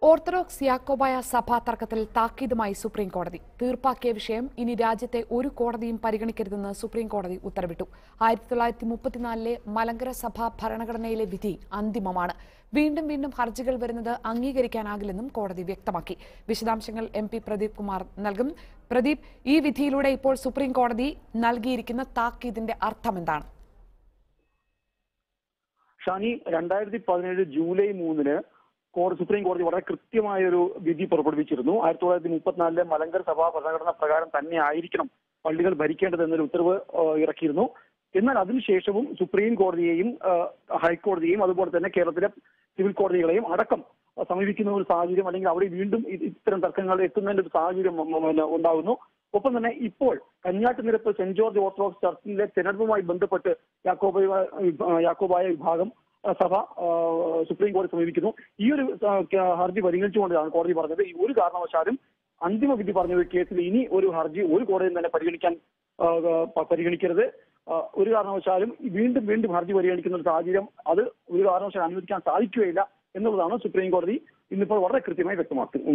Orthodox Yakobaya സഭാ തർക്കത്തിൽ താക്കീതുമായി സുപ്രീംകോടതി. തീർപ്പാക്കിയ വിഷയം ഇനി രാജ്യത്തെ ഒരു കോടതിയും പരിഗണിക്കരുതെന്ന് സുപ്രീംകോടതി ഉത്തരവിട്ടു. 1934 മലങ്കര സഭാ ഭരണഘടനയിലെ വിധി അന്തിമമാണ്. വീണ്ടും വീണ്ടും ഹർജികൾ വരുന്നത് അംഗീകരിക്കാനാകില്ലെന്നും കോടതി വ്യക്തമാക്കി. വിശദാംശങ്ങൾ MP പ്രദീപ് കുമാർ നൽകും. പ്രദീപ്, ഈ വിധിയിലൂടെ ഇപ്പോൾ സുപ്രീംകോടതി നൽകിയിരിക്കുന്ന താക്കീതിന്റെ അർത്ഥമെന്താണ്? ഷാനി, 2017 ജൂലൈ 3-ന് സുപ്രീം കോടതി വളരെ കൃത്യമായ ഒരു വിധി പുറപ്പെടുവിച്ചിരുന്നു. 1934 മലങ്കര സഭാ ഭരണഘടന പ്രകാരം തന്നെ ആയിരിക്കണം പള്ളികൾ ഭരിക്കേണ്ടത് എന്നൊരു ഉത്തരവ് ഇറക്കിയിരുന്നു. എന്നാൽ അതിനുശേഷവും സുപ്രീം കോടതിയെയും ഹൈക്കോടതിയെയും അതുപോലെ തന്നെ കേരളത്തിലെ സിവിൽ കോടതികളെയും അടക്കം സമീപിക്കുന്ന ഒരു സാഹചര്യം, അല്ലെങ്കിൽ അവിടെ വീണ്ടും ഇത്തരം തർക്കങ്ങൾ എത്തുന്നതിന്റെ ഒരു സാഹചര്യം ഉണ്ടാകുന്നു. ഒപ്പം തന്നെ ഇപ്പോൾ കന്യാട്ടുനിരപ്പ് സെന്റ് ജോർജ് ഓർത്തഡോക്സ് ചർച്ചിലെ തെരഞ്ഞെടുപ്പുമായി ബന്ധപ്പെട്ട് യാക്കോബായ വിഭാഗം സഭ സുപ്രീം കോടതി സമീപിക്കുന്നു. ഈ ഒരു ഹർജി പരിഗണിച്ചുകൊണ്ടാണ് കോടതി പറഞ്ഞത് ഈ ഒരു കാരണവശാലും അന്തിമ വിധി പറഞ്ഞ ഒരു കേസിൽ ഇനി ഒരു ഹർജി ഒരു കോടതിയും തന്നെ പരിഗണിക്കരുത്. ഒരു കാരണവശാലും വീണ്ടും വീണ്ടും ഹർജി പരിഗണിക്കുന്ന ഒരു സാഹചര്യം അത് ഒരു കാരണവശാലും അനുവദിക്കാൻ സാധിക്കുകയില്ല എന്നുള്ളതാണ് സുപ്രീം കോടതി ഇന്നിപ്പോൾ വളരെ കൃത്യമായി വ്യക്തമാക്കുന്നത്.